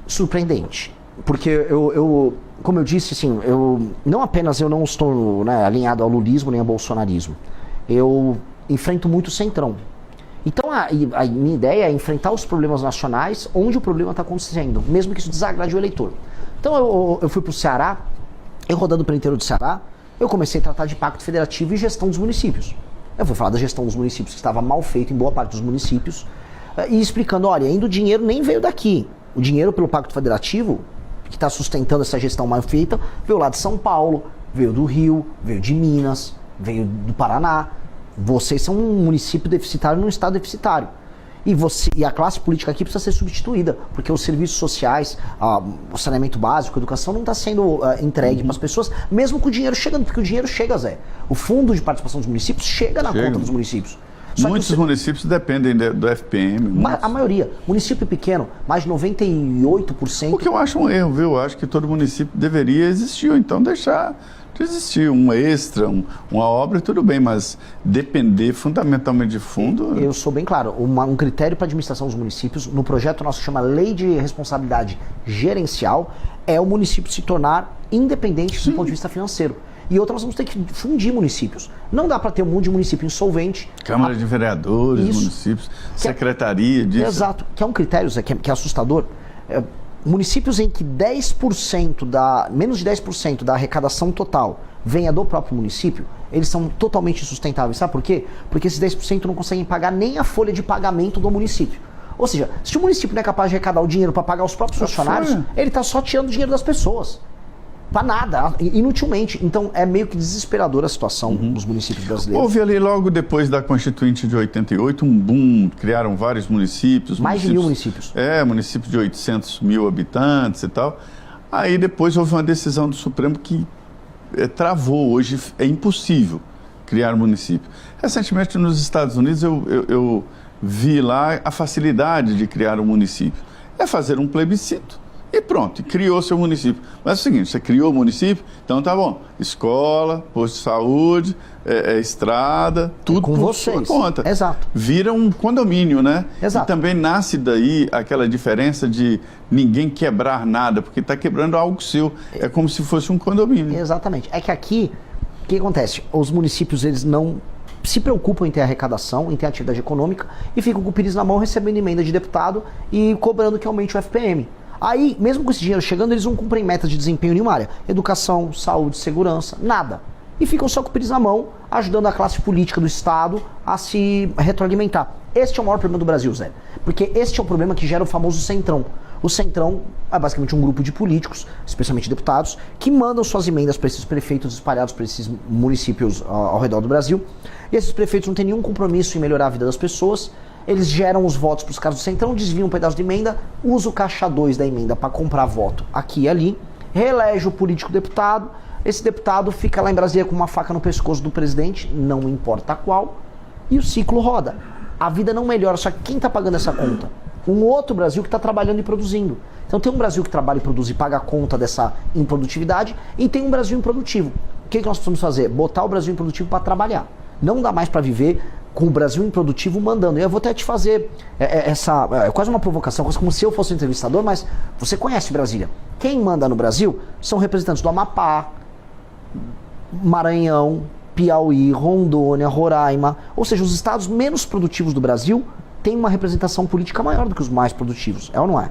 surpreendente. Porque como eu disse, assim, não apenas eu não estou, né, alinhado ao lulismo nem ao bolsonarismo. Eu enfrento muito o centrão. Então a minha ideia é enfrentar os problemas nacionais onde o problema está acontecendo, mesmo que isso desagrade o eleitor. Então eu fui para o Ceará, eu rodando pelo interior do Ceará, eu comecei a tratar de pacto federativo e gestão dos municípios. Eu vou falar da gestão dos municípios, que estava mal feita em boa parte dos municípios, e explicando, olha, ainda o dinheiro nem veio daqui. O dinheiro pelo pacto federativo, que está sustentando essa gestão mal feita, veio lá de São Paulo, veio do Rio, veio de Minas, veio do Paraná. Vocês são um município deficitário num estado deficitário. E a classe política aqui precisa ser substituída, porque os serviços sociais, o saneamento básico, a educação não está sendo entregue para as pessoas, mesmo com o dinheiro chegando, porque o dinheiro chega, Zé. O fundo de participação dos municípios chega na conta dos municípios. Muitos municípios dependem do FPM. A maioria. Município pequeno, mais de 98%. O que eu acho um erro, viu? Eu acho que todo município deveria existir, ou então deixar de existir um extra, uma obra, tudo bem, mas depender fundamentalmente de fundo... Eu sou bem claro, um critério para a administração dos municípios, no projeto nosso que chama Lei de Responsabilidade Gerencial, é o município se tornar independente do ponto de vista financeiro. E outra, nós vamos ter que fundir municípios. Não dá para ter um monte de município insolvente. Câmara de Vereadores, municípios, secretaria disso. Exato, que é um critério, Zé, que é assustador. Municípios em que menos de 10% da arrecadação total venha do próprio município, eles são totalmente insustentáveis. Sabe por quê? Porque esses 10% não conseguem pagar nem a folha de pagamento do município. Ou seja, se o município não é capaz de arrecadar o dinheiro para pagar os próprios funcionários, ele está só tirando o dinheiro das pessoas. Para nada, inutilmente. Então é meio que desesperadora a situação dos municípios brasileiros. Houve ali logo depois da Constituinte de 88 um boom, criaram vários municípios. Mais de 1000 municípios. Município de 800 mil habitantes e tal. Aí depois houve uma decisão do Supremo que travou. Hoje é impossível criar um município. Recentemente nos Estados Unidos eu vi lá a facilidade de criar um município. É fazer um plebiscito. E pronto, criou seu município. Mas é o seguinte, você criou o município, então tá bom. Escola, posto de saúde, estrada, tudo com por vocês. Sua conta. Exato. Vira um condomínio, né? Exato. E também nasce daí aquela diferença de ninguém quebrar nada, porque está quebrando algo seu. É como se fosse um condomínio. Exatamente. É que aqui, o que acontece? Os municípios, eles não se preocupam em ter arrecadação, em ter atividade econômica, e ficam com o pires na mão recebendo emenda de deputado e cobrando que aumente o FPM. Aí, mesmo com esse dinheiro chegando, eles não cumprem metas de desempenho em nenhuma área. Educação, saúde, segurança, nada. E ficam só com o pires na mão, ajudando a classe política do Estado a se retroalimentar. Este é o maior problema do Brasil, Zé. Porque este é o problema que gera o famoso centrão. O centrão é basicamente um grupo de políticos, especialmente deputados, que mandam suas emendas para esses prefeitos espalhados por esses municípios ao redor do Brasil. E esses prefeitos não têm nenhum compromisso em melhorar a vida das pessoas. Eles geram os votos para os caras do centrão, desviam um pedaço de emenda, usa o caixa 2 da emenda para comprar voto aqui e ali, reelege o político deputado, esse deputado fica lá em Brasília com uma faca no pescoço do presidente, não importa qual, e o ciclo roda. A vida não melhora, só que quem está pagando essa conta? Um outro Brasil que está trabalhando e produzindo. Então tem um Brasil que trabalha e produz e paga a conta dessa improdutividade, e tem um Brasil improdutivo. O que nós precisamos fazer? Botar o Brasil improdutivo para trabalhar. Não dá mais para viver com o Brasil improdutivo mandando. Eu vou até te fazer quase uma provocação, quase como se eu fosse um entrevistador, mas você conhece Brasília. Quem manda no Brasil são representantes do Amapá, Maranhão, Piauí, Rondônia, Roraima. Ou seja, os estados menos produtivos do Brasil têm uma representação política maior do que os mais produtivos. É ou não é?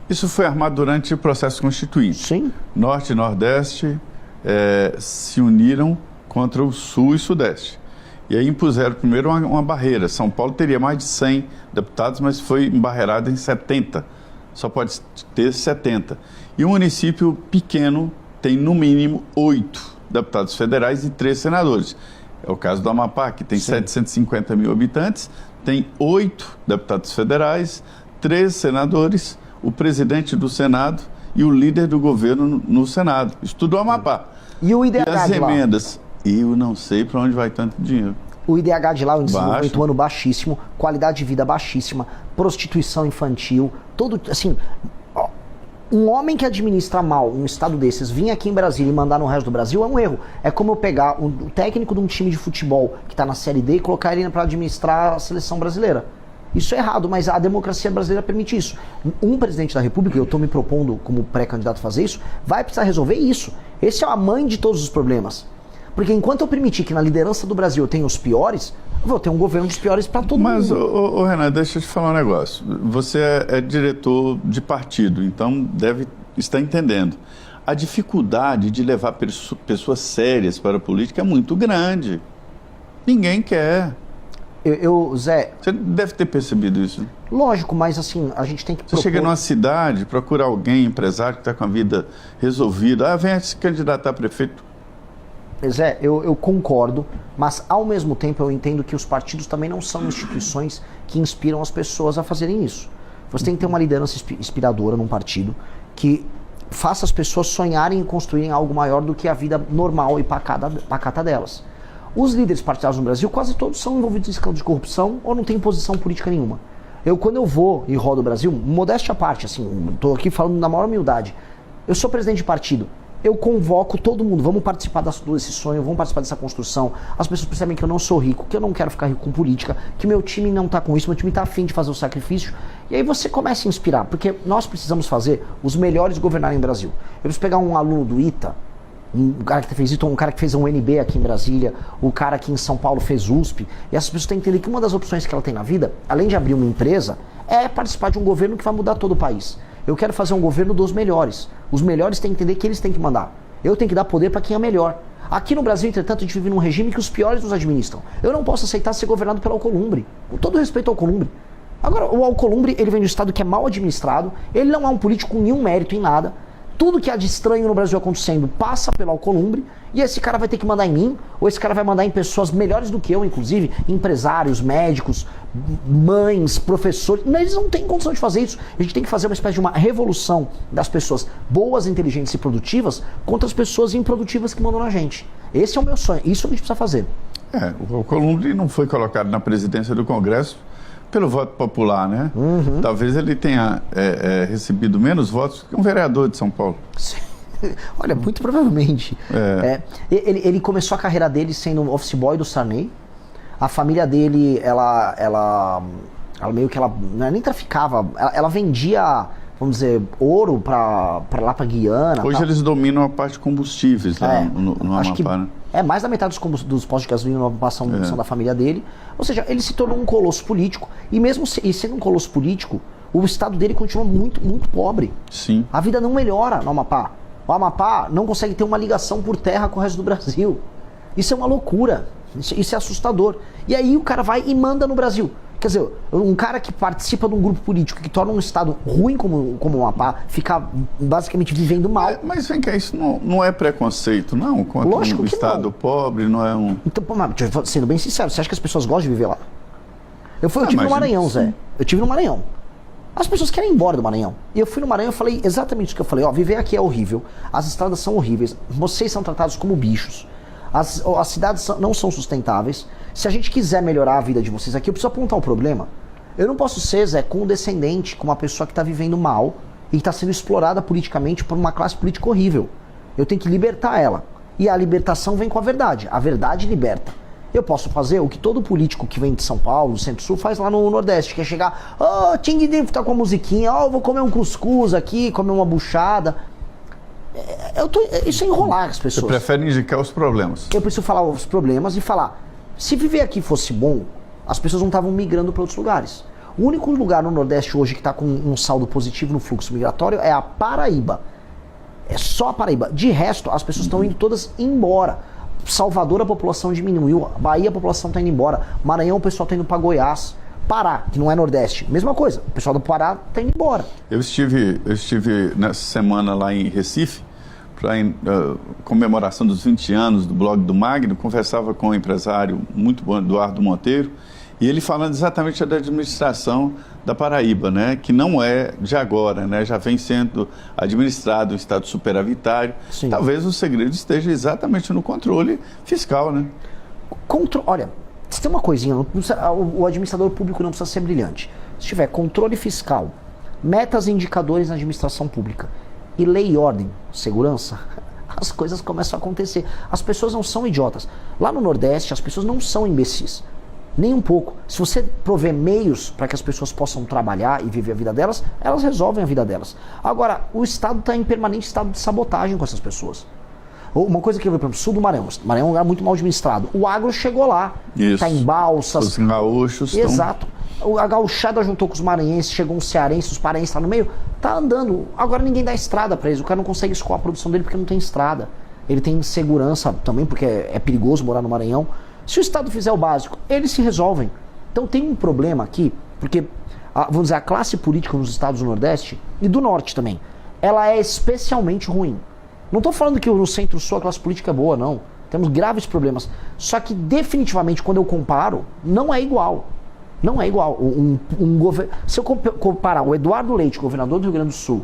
Isso foi armado durante o processo constituinte. Sim. Norte e Nordeste se uniram contra o Sul e Sudeste. E aí impuseram primeiro uma barreira. São Paulo teria mais de 100 deputados, mas foi embarreirado em 70. Só pode ter 70. E um município pequeno tem no mínimo 8 deputados federais e 3 senadores. É o caso do Amapá, que tem 750 mil habitantes, tem 8 deputados federais, 3 senadores, o presidente do Senado e o líder do governo no Senado. Isso tudo é o Amapá. E o IDH e as emendas? Eu não sei para onde vai tanto dinheiro. O IDH de lá, o índice de desenvolvimento humano baixíssimo, qualidade de vida baixíssima, prostituição infantil, todo, assim, um homem que administra mal um estado desses, vir aqui em Brasília e mandar no resto do Brasil é um erro. É como eu pegar o técnico de um time de futebol que está na Série D e colocar ele para administrar a seleção brasileira. Isso é errado, mas a democracia brasileira permite isso. Um presidente da República, eu estou me propondo como pré-candidato a fazer isso, vai precisar resolver isso. Esse é a mãe de todos os problemas. Porque enquanto eu permitir que na liderança do Brasil eu tenha os piores, eu vou ter um governo dos piores para todo mundo. Mas, Renato, deixa eu te falar um negócio. Você é diretor de partido, então deve estar entendendo. A dificuldade de levar pessoas sérias para a política é muito grande. Ninguém quer. Zé... Você deve ter percebido isso. Lógico, mas assim, a gente tem que Você chega numa cidade, procura alguém, empresário que está com a vida resolvida. Vem se candidatar a prefeito. Zé, eu concordo, mas ao mesmo tempo eu entendo que os partidos também não são instituições que inspiram as pessoas a fazerem isso. Você tem que ter uma liderança inspiradora num partido que faça as pessoas sonharem em construírem algo maior do que a vida normal e pacata delas. Os líderes partidários no Brasil, quase todos são envolvidos em escândalo de corrupção ou não têm posição política nenhuma. Quando eu vou e rodo o Brasil, modéstia à parte, assim, estou aqui falando na maior humildade, eu sou presidente de partido, eu convoco todo mundo, vamos participar desse sonho, vamos participar dessa construção. As pessoas percebem que eu não sou rico, que eu não quero ficar rico com política, que meu time não está com isso, meu time está afim de fazer o sacrifício. E aí você começa a inspirar, porque nós precisamos fazer os melhores governarem o Brasil. Eu preciso pegar um aluno do ITA, um cara que fez ITA, um cara que fez um UNB aqui em Brasília, o cara que em São Paulo fez USP, e essas pessoas têm que entender que uma das opções que ela tem na vida, além de abrir uma empresa, é participar de um governo que vai mudar todo o país. Eu quero fazer um governo dos melhores. Os melhores têm que entender que eles têm que mandar. Eu tenho que dar poder para quem é melhor. Aqui no Brasil, entretanto, a gente vive num regime que os piores nos administram. Eu não posso aceitar ser governado pelo Alcolumbre. Com todo respeito ao Alcolumbre. Agora, o Alcolumbre, ele vem de um estado que é mal administrado, ele não é um político com nenhum mérito em nada. Tudo que há de estranho no Brasil acontecendo passa pelo Alcolumbre, e esse cara vai ter que mandar em mim, ou esse cara vai mandar em pessoas melhores do que eu, inclusive empresários, médicos, mães, professores. Eles não têm condição de fazer isso. A gente tem que fazer uma espécie de uma revolução das pessoas boas, inteligentes e produtivas contra as pessoas improdutivas que mandam na gente. Esse é o meu sonho, isso a gente precisa fazer. O Alcolumbre não foi colocado na presidência do Congresso pelo voto popular, né? Uhum. Talvez ele tenha recebido menos votos que um vereador de São Paulo. Olha, muito provavelmente. Ele começou a carreira dele sendo office boy do Sarney. A família dele, ela meio que ela nem traficava, ela vendia, vamos dizer, ouro pra lá pra Guiana. Hoje eles dominam a parte de combustíveis lá no Amapá, né? Mais da metade dos postos de gasolina no Amapá são da família dele. Ou seja, ele se tornou um colosso político. E mesmo sendo um colosso político, o estado dele continua muito, muito pobre. Sim. A vida não melhora no Amapá. O Amapá não consegue ter uma ligação por terra com o resto do Brasil. Isso é uma loucura. Isso é assustador. E aí o cara vai e manda no Brasil. Quer dizer, um cara que participa de um grupo político que torna um estado ruim como o Amapá, fica basicamente vivendo mal. Mas vem cá, isso não é preconceito, não? Contra Lógico um que estado não. Pobre, não é um... Então, sendo bem sincero, você acha que as pessoas gostam de viver lá? Eu tive no Maranhão, Zé. Eu tive no Maranhão. As pessoas querem ir embora do Maranhão. E eu fui no Maranhão e falei exatamente isso que eu falei. Viver aqui é horrível, as estradas são horríveis, vocês são tratados como bichos. As cidades não são sustentáveis. Se a gente quiser melhorar a vida de vocês aqui, eu preciso apontar um problema. Eu não posso ser, Zé, condescendente com uma pessoa que está vivendo mal e que está sendo explorada politicamente por uma classe política horrível. Eu tenho que libertar ela. E a libertação vem com a verdade. A verdade liberta. Eu posso fazer o que todo político que vem de São Paulo, do Centro-Sul, faz lá no Nordeste, que é chegar, Ting Ding, tá com a musiquinha, vou comer um cuscuz aqui, comer uma buchada. Isso é enrolar as pessoas. Você prefere indicar os problemas. Eu preciso falar os problemas e falar, se viver aqui fosse bom, as pessoas não estavam migrando para outros lugares. O único lugar no Nordeste hoje que está com um saldo positivo no fluxo migratório é a Paraíba. É só a Paraíba. De resto, as pessoas estão indo todas embora. Salvador, a população diminuiu. Bahia, a população está indo embora. Maranhão, o pessoal está indo para Goiás. Pará, que não é Nordeste, mesma coisa. O pessoal do Pará está indo embora. Eu estive nessa semana lá em Recife, para comemoração dos 20 anos do blog do Magno, conversava com um empresário muito bom, Eduardo Monteiro, e ele falando exatamente da administração da Paraíba, né, que não é de agora, né, já vem sendo administrado um estado superavitário. Sim. Talvez o segredo esteja exatamente no controle fiscal, né? Olha, se tem uma coisinha, o administrador público não precisa ser brilhante. Se tiver controle fiscal, metas e indicadores na administração pública, e lei e ordem, segurança, as coisas começam a acontecer. As pessoas não são idiotas. Lá no Nordeste, as pessoas não são imbecis. Nem um pouco. Se você prover meios para que as pessoas possam trabalhar e viver a vida delas, elas resolvem a vida delas. Agora, o Estado está em permanente estado de sabotagem com essas pessoas. Uma coisa que eu vi, por exemplo, sul do Maranhão. O Maranhão é um lugar muito mal administrado. O agro chegou lá. Está em balsas. Os gaúchos Exato. A gauchada juntou com os maranhenses, chegou um cearense, os paraenses lá no meio. Tá andando. Agora ninguém dá estrada para eles. O cara não consegue escoar a produção dele porque não tem estrada. Ele tem insegurança também, porque é perigoso morar no Maranhão. Se o Estado fizer o básico, eles se resolvem. Então tem um problema aqui, porque, vamos dizer, a classe política nos estados do Nordeste e do Norte também, ela é especialmente ruim. Não estou falando que no Centro-Sul a classe política é boa, não. Temos graves problemas. Só que definitivamente, quando eu comparo, não é igual. Não é igual. Se eu comparar o Eduardo Leite, governador do Rio Grande do Sul,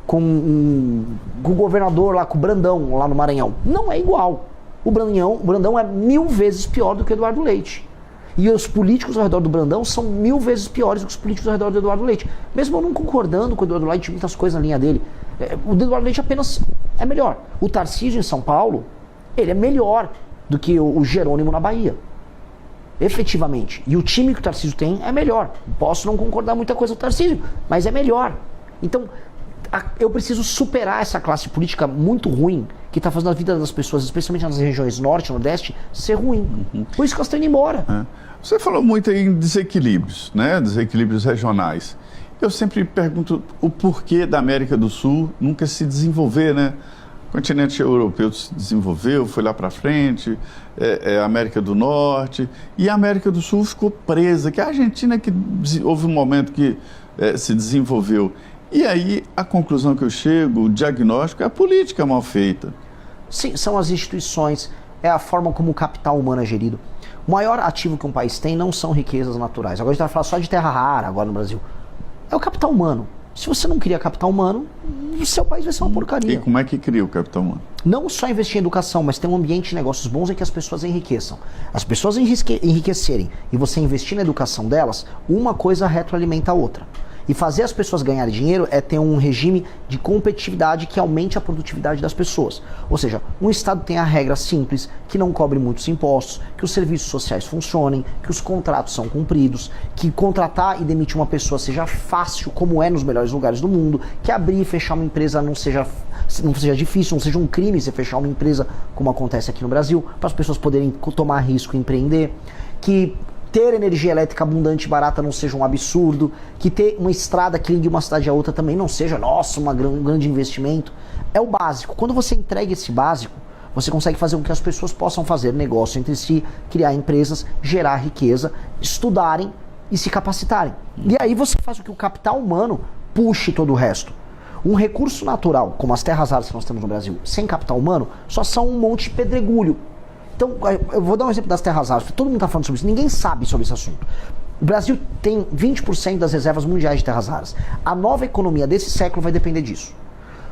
com o governador lá, com o Brandão, lá no Maranhão, não é igual. O Brandão é 1000 vezes pior do que o Eduardo Leite. E os políticos ao redor do Brandão são 1000 vezes piores do que os políticos ao redor do Eduardo Leite. Mesmo eu não concordando com o Eduardo Leite, muitas coisas na linha dele. O Eduardo Leite apenas é melhor. O Tarcísio em São Paulo, ele é melhor do que o Jerônimo na Bahia. Efetivamente. E o time que o Tarcísio tem é melhor. Posso não concordar muita coisa com o Tarcísio, mas é melhor. Então, eu preciso superar essa classe política muito ruim que está fazendo a vida das pessoas, especialmente nas regiões norte e nordeste, ser ruim. Por isso que elas estão indo embora. Você falou muito aí em desequilíbrios, né? Desequilíbrios regionais. Eu sempre pergunto o porquê da América do Sul nunca se desenvolver, né? O continente europeu se desenvolveu, foi lá para frente, a América do Norte, e a América do Sul ficou presa, que a Argentina que houve um momento que se desenvolveu. E aí, a conclusão que eu chego, o diagnóstico, é a política mal feita. Sim, são as instituições, é a forma como o capital humano é gerido. O maior ativo que um país tem não são riquezas naturais. Agora a gente vai falar só de terra rara agora no Brasil. É o capital humano. Se você não cria capital humano, o seu país vai ser uma porcaria. E como é que cria o capital humano? Não só investir em educação, mas ter um ambiente de negócios bons em que as pessoas enriqueçam. As pessoas enriquecerem e você investir na educação delas, uma coisa retroalimenta a outra. E fazer as pessoas ganharem dinheiro é ter um regime de competitividade que aumente a produtividade das pessoas. Ou seja, um Estado tem a regra simples, que não cobre muitos impostos, que os serviços sociais funcionem, que os contratos são cumpridos, que contratar e demitir uma pessoa seja fácil, como é nos melhores lugares do mundo, que abrir e fechar uma empresa não seja difícil, não seja um crime você fechar uma empresa, como acontece aqui no Brasil, para as pessoas poderem tomar risco e empreender, que ter energia elétrica abundante e barata não seja um absurdo, que ter uma estrada que ligue uma cidade a outra também não seja, nossa, um grande investimento. É o básico. Quando você entrega esse básico, você consegue fazer com que as pessoas possam fazer negócio entre si, criar empresas, gerar riqueza, estudarem e se capacitarem. E aí você faz com que o capital humano puxe todo o resto. Um recurso natural, como as terras raras que nós temos no Brasil, sem capital humano, só são um monte de pedregulho. Então, eu vou dar um exemplo das terras raras, porque todo mundo está falando sobre isso, ninguém sabe sobre esse assunto. O Brasil tem 20% das reservas mundiais de terras raras. A nova economia desse século vai depender disso.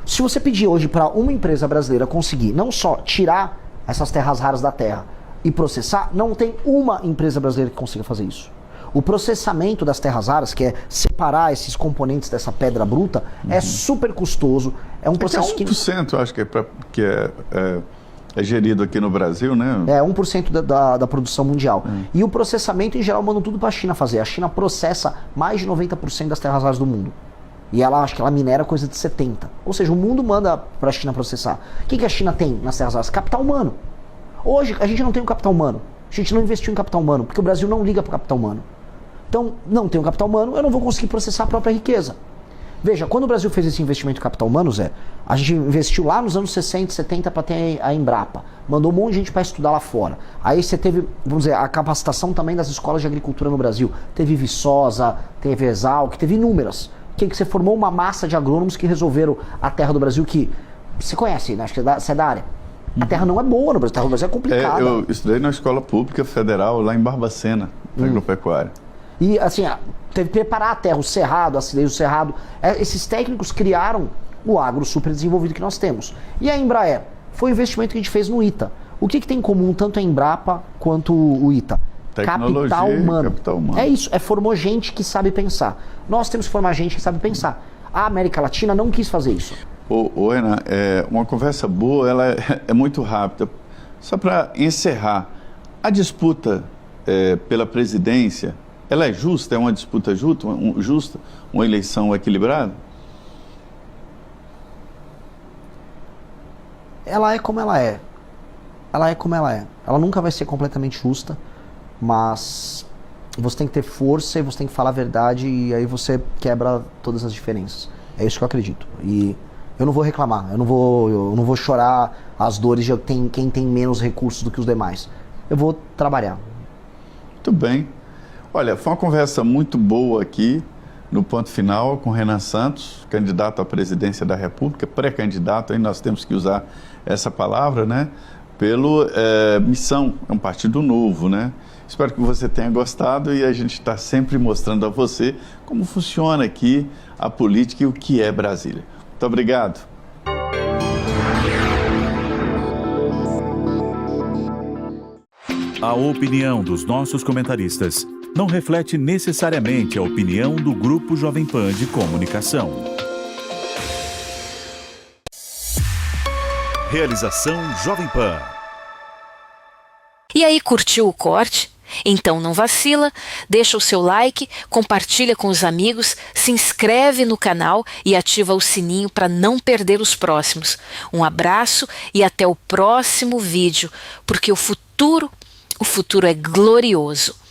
Se você pedir hoje para uma empresa brasileira conseguir não só tirar essas terras raras da terra e processar, não tem uma empresa brasileira que consiga fazer isso. O processamento das terras raras, que é separar esses componentes dessa pedra bruta, é super custoso. É um processo que... 1%, eu acho que é gerido aqui no Brasil, né? É 1% da produção mundial. E o processamento, em geral, mandam tudo para a China fazer. A China processa mais de 90% das terras raras do mundo. E ela, acho que ela minera coisa de 70%. Ou seja, o mundo manda para a China processar. O que a China tem nas terras raras? Capital humano. Hoje, a gente não tem o capital humano. A gente não investiu em capital humano, porque o Brasil não liga para o capital humano. Então, não tenho capital humano, eu não vou conseguir processar a própria riqueza. Veja, quando o Brasil fez esse investimento em capital humano, Zé, a gente investiu lá nos anos 60, 70 para ter a Embrapa. Mandou um monte de gente para estudar lá fora. Aí você teve, vamos dizer, a capacitação também das escolas de agricultura no Brasil. Teve Viçosa, teve Exalc, teve inúmeras. Que você formou uma massa de agrônomos que resolveram a terra do Brasil que... Você conhece, né? Acho que você é da área. A terra não é boa no Brasil, a terra do Brasil é complicada. Eu estudei na escola pública federal lá em Barbacena, na agropecuária. E assim, teve que preparar a terra, o cerrado, a acidez do cerrado. Esses técnicos criaram o agro super desenvolvido que nós temos. E a Embraer? Foi um investimento que a gente fez no ITA. O que tem em comum tanto a Embrapa quanto o ITA? Tecnologia, capital humano. Capital humano. É isso, formou gente que sabe pensar. Nós temos que formar gente que sabe pensar. A América Latina não quis fazer isso. Renan, uma conversa boa, ela é muito rápida. Só para encerrar, a disputa pela presidência, ela é justa? É uma disputa justa? Uma eleição equilibrada? Ela é como ela é. Ela é como ela é. Ela nunca vai ser completamente justa, mas você tem que ter força e você tem que falar a verdade e aí você quebra todas as diferenças. É isso que eu acredito. E eu não vou reclamar, eu não vou chorar as dores de quem tem menos recursos do que os demais. Eu vou trabalhar. Muito bem. Olha, foi uma conversa muito boa aqui no Ponto Final com Renan Santos, candidato à presidência da República, pré-candidato, aí nós temos que usar essa palavra, né? Pelo Missão, é um partido novo, né? Espero que você tenha gostado e a gente está sempre mostrando a você como funciona aqui a política e o que é Brasília. Muito obrigado. A opinião dos nossos comentaristas não reflete necessariamente a opinião do Grupo Jovem Pan de Comunicação. Realização Jovem Pan. E aí, curtiu o corte? Então não vacila, deixa o seu like, compartilha com os amigos, se inscreve no canal e ativa o sininho para não perder os próximos. Um abraço e até o próximo vídeo, porque o futuro é glorioso.